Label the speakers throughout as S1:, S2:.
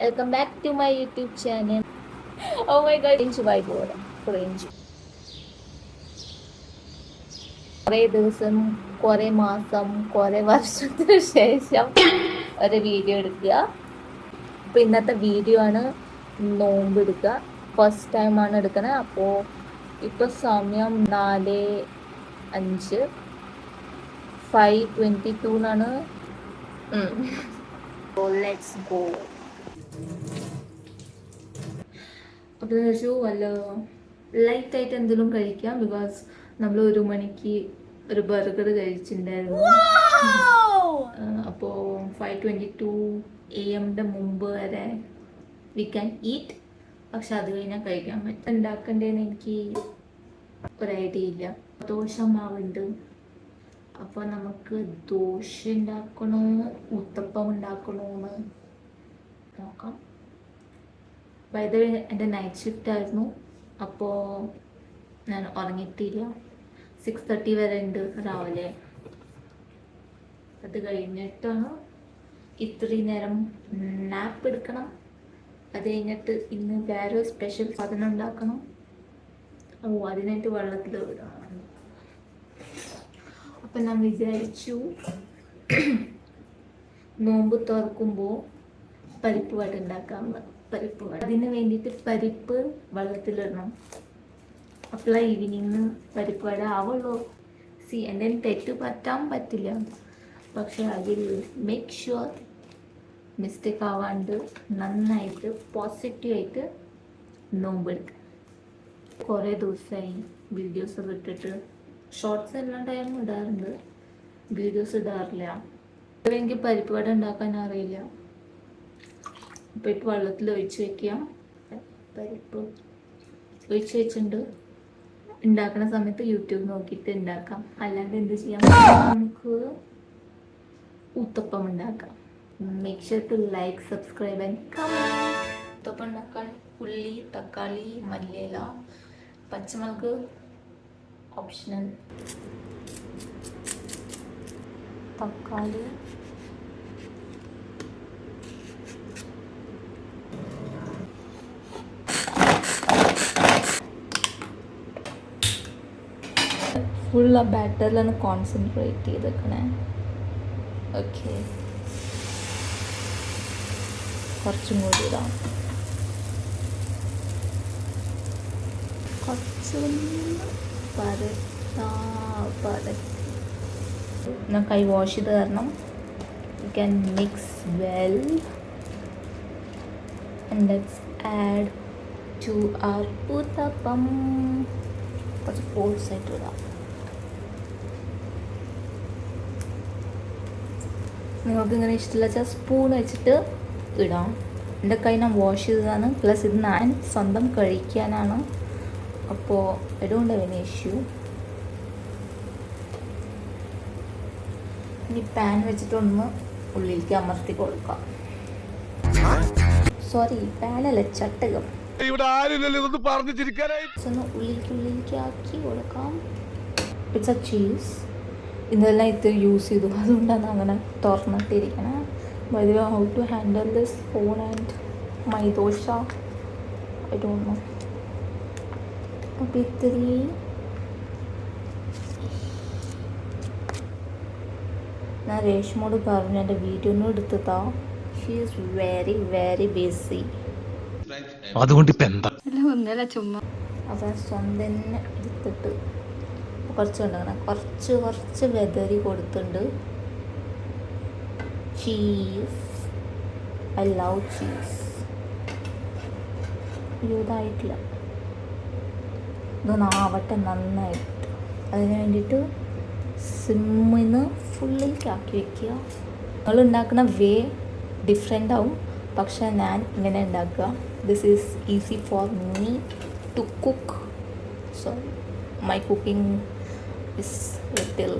S1: Welcome back to my YouTube channel. Oh my god, cringe vibe. Cringe. കുറേ ദിവസം, കുറേ മാസം, കുറേ വർഷത്തിന് ശേഷം ഒരു വീഡിയോ എടുക്കുക. അപ്പോൾ ഇന്നത്തെ വീഡിയോ ആണ് നോമ്പ് എടുക്കുക. ഫസ്റ്റ് ടൈമാണ് എടുക്കണത്. അപ്പോൾ ഇപ്പോൾ സമയം 4:05, 5:22 ലെറ്റ്സ് ഗോ. അപ്പോൾ വെച്ചു വല്ല ലൈറ്റായിട്ട് എന്തെങ്കിലും കഴിക്കാം. ബിക്കോസ് നമ്മൾ 1 മണിക്ക് ഒരു ബർഗർ കഴിച്ചിട്ടുണ്ടായിരുന്നു. അപ്പോൾ 5:22 AM മുമ്പ് വരെ വി ക്യാൻ ഈറ്റ്. പക്ഷെ അത് കഴിഞ്ഞാൽ കഴിക്കാൻ പറ്റും. ഉണ്ടാക്കണ്ടേന്ന് എനിക്ക് ഒരു ഐഡിയ ഇല്ല. ദോശ മാവുണ്ട്. അപ്പോൾ നമുക്ക് ദോശ ഉണ്ടാക്കണോ ഉത്തപ്പം ഉണ്ടാക്കണോ എന്ന് നോക്കാം. വൈദ്യ എൻ്റെ നൈറ്റ് ഷിഫ്റ്റ് ആയിരുന്നു. അപ്പോൾ ഞാൻ ഉറങ്ങിയിട്ടില്ല. 6:30 വരെ ഉണ്ട് രാവിലെ. അത് കഴിഞ്ഞിട്ടാണ് ഇത്രയും നേരം നാപ്പ് എടുക്കണം. അത് കഴിഞ്ഞിട്ട് ഇന്ന് വേറെ സ്പെഷ്യൽ സാധനം ഉണ്ടാക്കണം. അതിനായിട്ട് വെള്ളത്തിൽ വിടണം. അപ്പം ഞാൻ വിചാരിച്ചു നോമ്പ് തുറക്കുമ്പോൾ പരിപ്പ് വട ഉണ്ടാക്കാമെന്ന്. പരിപ്പ് വട, അതിന് വേണ്ടിയിട്ട് പരിപ്പ് വെള്ളത്തിലിടണം. അപ്പോൾ ഈവനിങ് പരിപ്പ് വട ആവുള്ളൂ. എൻ്റെ തെറ്റ് പറ്റില്ല. പക്ഷെ അതിൽ മേക്ക് ഷുവർ മിസ്റ്റേക്ക് ആവാണ്ട് നന്നായിട്ട് പോസിറ്റീവായിട്ട് നോമ്പെടുക്കുക. കുറേ ദിവസമായി വീഡിയോസ് ഒക്കെ ഇട്ടിട്ട്. ഷോർട്സ് എല്ലാ ടൈമും ഇടാറുണ്ട്, വീഡിയോസ് ഇടാറില്ല. എനിക്ക് പരിപ്പ് വട ഉണ്ടാക്കാൻ അറിയില്ല. അപ്പോൾ ഇപ്പോൾ വെള്ളത്തിൽ ഒഴിച്ച് വെക്കാം. പരിപ്പ് ഒഴിച്ച് വെച്ചിട്ടുണ്ട്. ഉണ്ടാക്കുന്ന സമയത്ത് യൂട്യൂബ് നോക്കിയിട്ട് ഉണ്ടാക്കാം. അല്ലാണ്ട് എന്ത് ചെയ്യാം, നമുക്ക് ഉത്തപ്പം ഉണ്ടാക്കാം. Make sure to like, subscribe and comment. Uttapam ഉണ്ടാക്കാൻ ഉള്ളി, തക്കാളി, മല്ലിയില, പച്ചമുളക് ഓപ്ഷണൽ. തക്കാളി, ഫുൾ ആ ബാറ്ററിലാണ് കോൺസെൻട്രേറ്റ് ചെയ്തേക്കണേ. ഓക്കെ, കുറച്ചും കൂടി ഇടാം. ഞാൻ കൈ വാഷ് ചെയ്ത് തരണം. You can mix well and let's add to our uttapam. കുറച്ച് ഫോഴ്സ് ആയിട്ട് ഇടാം. നിങ്ങൾക്ക് ഇങ്ങനെ ഇഷ്ടമില്ല വെച്ചാൽ സ്പൂൺ വെച്ചിട്ട് ഇടാം. എൻ്റെ കൈ ഞാൻ വാഷ് ചെയ്തതാണ്. പ്ലസ് ഇത് ഞാൻ സ്വന്തം കഴിക്കാനാണ്. അപ്പോൾ I don't have any issue. ഇനി പാൻ വെച്ചിട്ടൊന്ന് ഉള്ളിലേക്ക് അമർത്തി കൊടുക്കാം. സോറി, പാനല്ല, ചട്ടകം. ഒന്ന് ഉള്ളിലേക്ക് ആക്കി കൊടുക്കാം. It's a cheese. ഇതെല്ലാം ഇത് യൂസ് ചെയ്തു, അതുകൊണ്ടാണ് അങ്ങനെ തുറന്നിട്ടിരിക്കണേ. By the way, how to handle this phone and my dosa I don't know. അപ്പോൾ ഇത്തിരി ഞാൻ രേഷ്മോട് പറഞ്ഞു എൻ്റെ വീഡിയോ ഒന്നും എടുത്തതാ. She is very very busy.
S2: അതുകൊണ്ട് ഇപ്പം എന്താ
S1: ഒന്നല്ല ചുമ്മാ. അപ്പോൾ സ്വന്തം എടുത്തിട്ട് കുറച്ച് കൊണ്ടുവരണം. കുറച്ച് വെതറി കൊടുത്തിട്ടുണ്ട്. Cheese, I love cheese. ഇതായിട്ടില്ല, ഇതൊന്ന് ആവട്ടെ നന്നായിട്ട്. അതിന് വേണ്ടിയിട്ട് സിമ്മിന്ന് ഫുള്ളിലേക്ക് ആക്കി വയ്ക്കുക. നിങ്ങൾ ഉണ്ടാക്കുന്ന വേ ഡിഫറെൻ്റ് ആവും, പക്ഷേ ഞാൻ ഇങ്ങനെ ഉണ്ടാക്കുക. This is easy for me to cook. So my cooking is little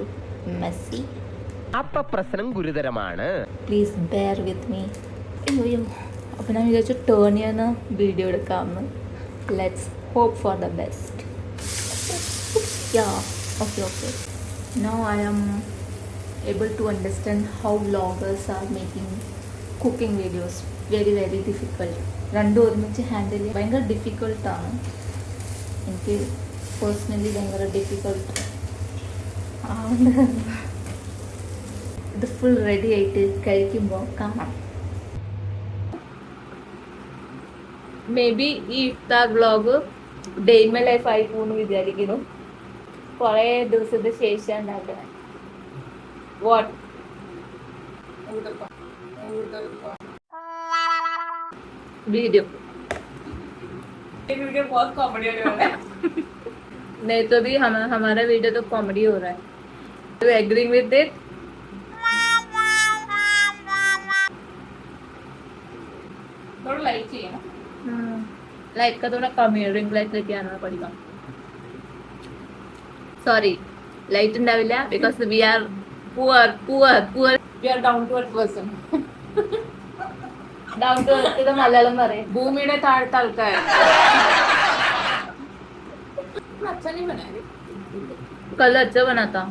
S1: messy.
S3: അപ്പ പ്രശ്നം ഗുരുതരമാണ്.
S1: Please bear with me. അയ്യോ, അപ്പോൾ ഞാൻ വിചാരിച്ചു ടേൺ ചെയ്യുന്ന വീഡിയോ എടുക്കാമെന്ന്. Let's hope for the best. Yeah, okay. Now I am able to understand how vloggers are making cooking videos. Very very difficult. രണ്ടും ഒരുമിച്ച് ഹാൻഡിൽ ചെയ്യാൻ ഭയങ്കര ഡിഫിക്കൾട്ടാണ്. എനിക്ക് പേഴ്സണലി ഭയങ്കര ഡിഫിക്കൾട്ട് ആവുന്നുണ്ട്. ഇത് ഫുൾ റെഡി ആയിട്ട് കഴിക്കുമ്പോൾ കാണാം. മേ ബി ഈ ഇഫ്താർ vlog day in my life ആയി പോകുന്നു വിചാരിക്കുന്നു. കുറേ ദിവസത്തെ ശേഷം ഉണ്ടാക്കണം. വാട്ട് वीडियो बहुत कॉमेडी हो रहा है. नहीं तो भी हमारा वीडियो तो कॉमेडी हो रहा है. तो एग्री विद इट. थोड़ा लाइट चाहिए ना. लाइट का थोड़ा कम है. रिंग लाइट लेके आना पड़ेगा. सॉरी लाइट ഉണ്ടാവില്ല because we are poor. We are down to earth person. Down to earth ഇത് മലയാളം പറയും. ഭൂമിയുടെ താഴത്തെ ആൾക്കാർ. अच्छा नहीं बनाया. कल अच्छा बनाता.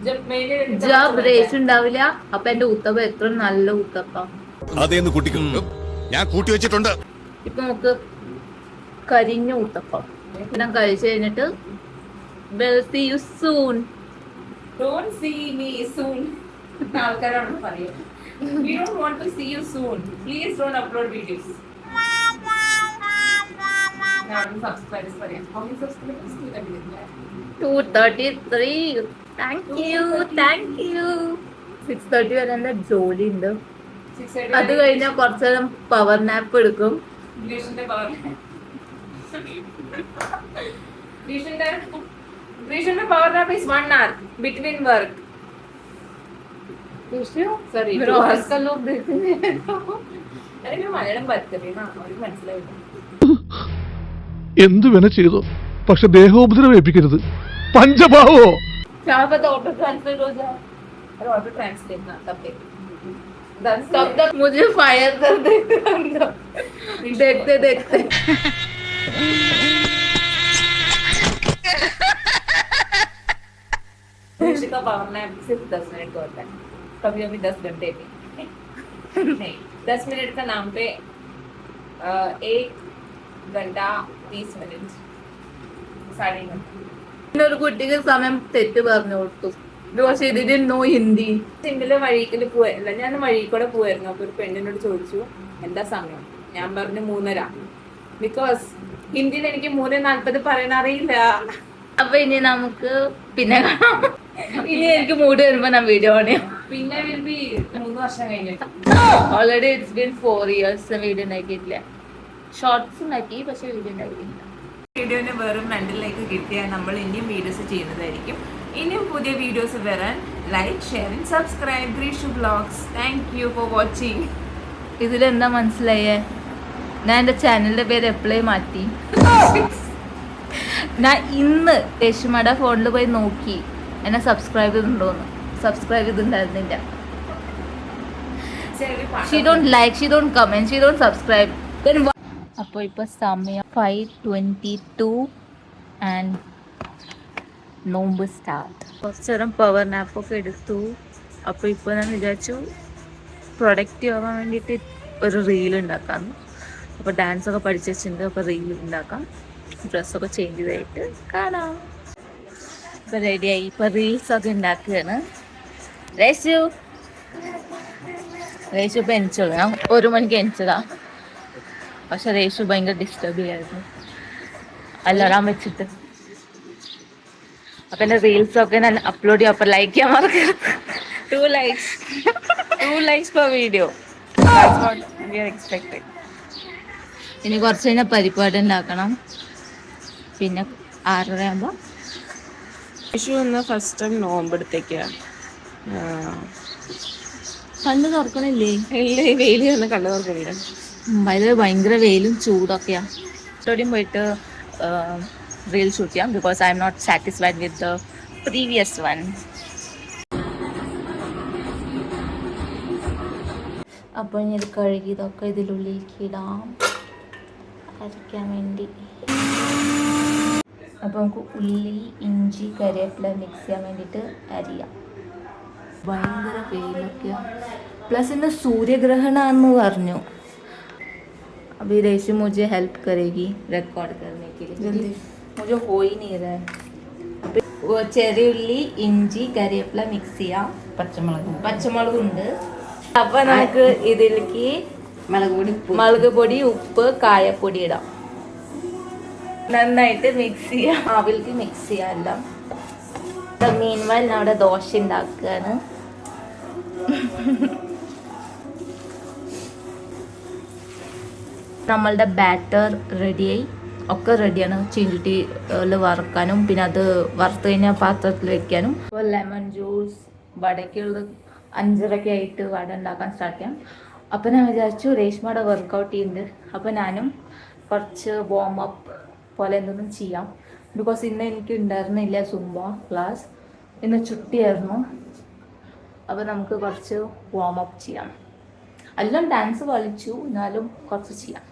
S1: जब रेस ഉണ്ടാവില്ല അപ്പൊ എന്റെ ഉത്തപ്പ എത്ര നല്ല ഉത്തപ്പ.
S2: അതേന്ന് കൂട്ടിക്കും ഞാൻ കൂട്ടി വെച്ചിട്ടുണ്ട്.
S1: ഇപ്പൊ നമുക്ക് കരിഞ്ഞ ഉത്തപ്പ ഞാൻ കഴിച്ചു കഴിഞ്ഞിട്ട് we'll see you soon.
S4: Don't see me soon. ആൾക്കാരോട് പറയും. We don't want to see you soon. Please don't upload videos. ഞാൻ സബ്സ്ക്രൈബേഴ്സ് പറയാം. How many subscribers do you have?
S1: 233. Thank you. 6:30 വരെ എന്താ ജോലി ഉണ്ട്. അത് കഴിഞ്ഞാൽ കുറച്ചു നേരം പവർ നാപ്പ് എടുക്കും.
S4: Rishon's power nap is 1 hour between work. Sorry.
S1: ആजकल लोग देखते हैं.
S4: എനിക്ക് മലയാളം പറ്റില്ല. അവർക്ക് മനസ്സിലാവില്ല.
S2: എന്തു വേണ ചെയ്തോ, പക്ഷെ ദേഹോപദ്രവം ഏൽപ്പിക്കരുത്. പഞ്ചഭാവോ
S1: क्या पता ऑटो ट्रांसलेट हो जाए.
S4: अरे ऑटो ट्रांसलेट ना तब
S1: तब तक मुझे फायर कर देखते
S4: ऋषि का पावर नैप सिर्फ 10 मिनट का होता है. कभी कभी 10 घंटे भी नहीं. 10 मिनट का नाम पे 1 घंटा 30 मिनट 3.5 घंटा.
S1: ഒരു കുട്ടിക്ക് സമയം തെറ്റ് പറഞ്ഞു കൊടുത്തു. പക്ഷെ ഇതിന് നോ ഹിന്ദി.
S4: സിംഗിള് വഴിക്കല് പോയല്ല, ഞാൻ വഴി കൂടെ പോയായിരുന്നു. അപ്പൊ ഒരു പെണ്ണിനോട് ചോദിച്ചു എന്താ സമയം. ഞാൻ പറഞ്ഞു 3:30. ബിക്കോസ് ഹിന്ദിയിൽ എനിക്ക് 3:40 പറയാൻ അറിയില്ല.
S1: അപ്പൊ ഇനി നമുക്ക് പിന്നെ കാണാം. ഇനി എനിക്ക് മൂഡ് വരുമ്പോ ഞാൻ വീഡിയോ ഓണേ.
S4: പിന്നെ 3 വർഷം കഴിഞ്ഞിട്ട്
S1: already it's been 4 years video ഉണ്ടാക്കിയിട്ടില്ല. ഷോർട്സ് ഉണ്ടാക്കി പക്ഷെ വീഡിയോ ഉണ്ടാക്കിയിട്ടില്ല.
S4: വീഡിയോന് വെറും മെന്റലിലേക്ക് കിട്ടിയാൽ നമ്മൾ ഇനിയും വീഡിയോസ് ചെയ്യുന്നതായിരിക്കും. ഇനിയും പുതിയ വീഡിയോസ് വരാൻ like, share and subscribe Greeshu vlogs. Thank you for watching.
S1: ഇതിലെന്താ മനസ്സിലായേ? ഞാൻ എൻ്റെ ചാനലിന്റെ പേര് എപ്പോഴേ മാറ്റി. ഞാൻ ഇന്ന് രേഷ്മയുടെ ഫോണിൽ പോയി നോക്കി എന്നെ സബ്സ്ക്രൈബ് ചെയ്തിട്ടുണ്ടോന്ന്. സബ്സ്ക്രൈബ് ചെയ്തിട്ടുണ്ടായിരുന്നില്ല. She don't like, she don't comment, she don't subscribe. Then അപ്പോൾ ഇപ്പോൾ സമയം 5:22 ആൻഡ് നോമ്പ് സ്റ്റാർട്ട്. കുറച്ച് നേരം പവർ നാപ്പൊക്കെ എടുത്തു. അപ്പോൾ ഇപ്പോൾ ഞാൻ വിചാരിച്ചു പ്രൊഡക്റ്റീവ് ആവാൻ വേണ്ടിയിട്ട് ഒരു റീൽ ഉണ്ടാക്കാം. അപ്പോൾ ഡാൻസൊക്കെ പഠിച്ചു വെച്ചിട്ടുണ്ട്. അപ്പോൾ റീൽ ഉണ്ടാക്കാം. ഡ്രസ്സൊക്കെ ചേഞ്ച് ചെയ്തായിട്ട് കാണാം. ഇപ്പോൾ റെഡിയായി. ഇപ്പോൾ റീൽസൊക്കെ ഉണ്ടാക്കുകയാണ്. രേഷു ഇപ്പോൾ എണിച്ചോളൂ. ഞാൻ 1 മണിക്ക് എണിച്ചതാണ്. പക്ഷെ രേഷു ഭയങ്കര ഡിസ്റ്റർബ് ചെയ്യായിരുന്നു അലാറാം വെച്ചിട്ട്. അപ്പം എൻ്റെ റീൽസൊക്കെ ഞാൻ അപ്ലോഡ് ചെയ്യാം. അപ്പം ലൈക്ക് ചെയ്യാൻ മറക്കരുത്. 2 likes per video. That's what we are expecting. ഇനി കുറച്ച് കഴിഞ്ഞാൽ പരിപാടി ഉണ്ടാക്കണം. പിന്നെ 6:30 ആകുമ്പോൾ
S4: വിഷു എന്ന ഫസ്റ്റ് ടൈം നോമ്പെടുത്തേക്കാണ്.
S1: കണ്ണ് തുറക്കണില്ലേ?
S4: ഇല്ല, ഈ വെയില് തന്നെ കണ്ണു തുറക്കുന്നില്ല.
S1: ഭയങ്കര വെയിലും ചൂടൊക്കെയാണ്. എവിടെയും പോയിട്ട് റീൽ ഷൂട്ട് ചെയ്യാം. Because I'm not satisfied with the previous one. അപ്പോൾ ഇനി ഇത് കഴുകി ഇതൊക്കെ ഇതിനുള്ളിലേക്ക് ഇടാം അരയ്ക്കാൻ വേണ്ടി. അപ്പോൾ നമുക്ക് ഉള്ളി, ഇഞ്ചി, കറിവേപ്പില മിക്സ് ചെയ്യാൻ വേണ്ടിയിട്ട് അരിയാം. ഭയങ്കര വെയിലൊക്കെയാണ്. प्लस इन्हें सूर्य ग्रहण പറഞ്ഞു. अभी रेशु मुझे हेल्प करेगी रिकॉर्ड करने के लिए. जल्दी मुझे हो ही नहीं रहा है. वो ചെറിയ ഉള്ളി ഇഞ്ചി കറിവേപ്പില മിക്സ് ചെയ്യാം. പച്ചമുളകുണ്ട്. അപ്പൊ നമുക്ക് ഇതിലേക്ക് മുളക് പൊടി ഉപ്പ് കായപ്പൊടി ഇടാം. നന്നായിട്ട് മിക്സ് ചെയ്യാം. ആവിലേക്ക് മിക്സ് ചെയ്യാം എല്ലാം. മീൻവൈൽ അവിടെ ദോശ ഉണ്ടാക്കുകയാണ്. നമ്മളുടെ ബാറ്റർ റെഡിയായി. ഒക്കെ റെഡിയാണ്. ചീഞ്ചട്ടിയിൽ വറുക്കാനും പിന്നെ അത് വറുത്ത് കഴിഞ്ഞാൽ പാത്രത്തിൽ വെക്കാനും. ഇപ്പോൾ ലെമൺ ജ്യൂസ് വടക്കുള്ള 5:30 ആയിട്ട് വട ഉണ്ടാക്കാൻ സ്റ്റാർട്ട് ചെയ്യാം. അപ്പം ഞാൻ വിചാരിച്ചു രേഷ്മയുടെ വർക്കൗട്ട് ചെയ്യുന്നുണ്ട്. അപ്പം ഞാനും കുറച്ച് വാം അപ്പ് പോലെ എന്തെങ്കിലും ചെയ്യാം. ബിക്കോസ് ഇന്ന് എനിക്ക് ഉണ്ടായിരുന്നില്ല സുംബ ക്ലാസ്. ഇന്ന് ചുട്ടിയായിരുന്നു. അപ്പോൾ നമുക്ക് കുറച്ച് വാം അപ്പ് ചെയ്യാം. എല്ലാം ഡാൻസ് കളിച്ചു, എന്നാലും കുറച്ച് ചെയ്യാം.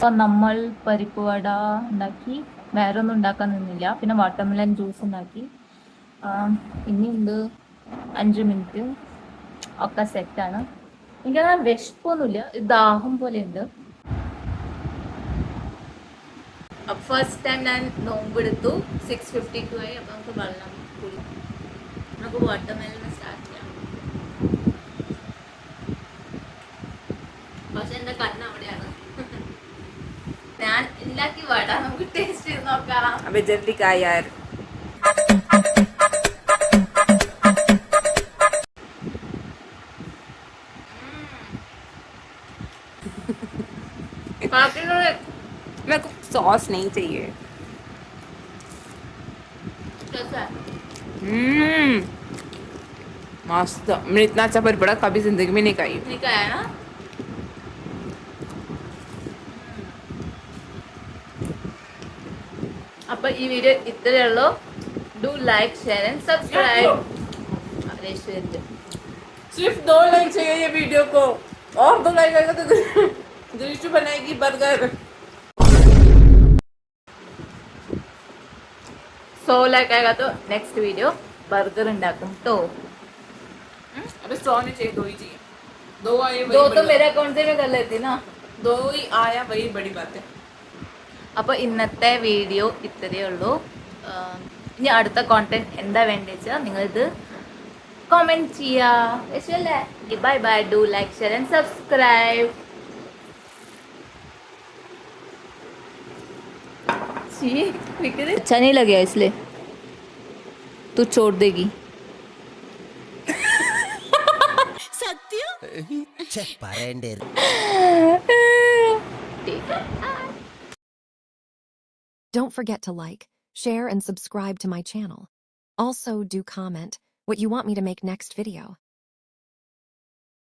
S1: അപ്പം നമ്മൾ പരിപ്പ് വട ഉണ്ടാക്കി. വേറെ ഒന്നും ഉണ്ടാക്കാൻ നിന്നില്ല. പിന്നെ വാട്ടർമെലൻ ജ്യൂസ് ഉണ്ടാക്കി. ഇനിയുണ്ട് 5 മിനിറ്റ്. ഒക്കെ സെറ്റാണ്. എനിക്കങ്ങനെ വിശപ്പൊന്നുമില്ല. ദാഹം പോലെ ഉണ്ട്. ഫസ്റ്റ് ടൈം ഞാൻ നോമ്പെടുത്തു. 6:52 ആയി. അപ്പം നമുക്ക് വെള്ളം കുടിക്കും. നമുക്ക് വാട്ടർമെലൻ സ്റ്റാർട്ട് ചെയ്യാം. പക്ഷെ എൻ്റെ കണ്ണ് അവിടെയാണ്. ഞാൻ ഉണ്ടാക്കി വട നമുക്ക് ടേസ്റ്റ് ചെയ്ത് നോക്കാം.
S4: अबे जल्दी का यार. मेरे को सॉस नहीं चाहिए. मस्त. मैंने इतना अच्छा परिपड़ा कभी जिंदगी में नहीं खाई.
S1: नहीं खाया ना. അപ്പോൾ ഈ വീഡിയോ ഇത്രയേ ഉള്ളൂ. Do like share and subscribe.
S4: सिर्फ 2 लाइक चाहिए ये वीडियो को. और 2 लाइक आएगा तो दृष्टि बनाएगी बर्गर.
S1: 100 लाइक आएगा तो नेक्स्ट वीडियो बर्गर ഉണ്ടാക്കും तो.
S4: अबे 100 नहीं चाहिए, 2 ही चाहिए. 2 आए वही.
S1: 2 तो मेरे अकाउंट से मैं कर लेती ना.
S4: 2 ही आया वही बड़ी बात है.
S1: അപ്പോൾ ഇന്നത്തെ വീഡിയോ ഇത്രയേ ഉള്ളൂ. ഇനി അടുത്ത കോണ്ടന്റ് എന്താ വേണ്ടത് വെച്ചാൽ നിങ്ങളിത് കമൻറ്റ് ചെയ്യുക. Bye bye. Do like share and subscribe. अच्छा नहीं लगे इसलिए तू छोड़ देगी.
S5: Don't forget to like, share, and subscribe to my channel. Also, do comment what you want me to make next video.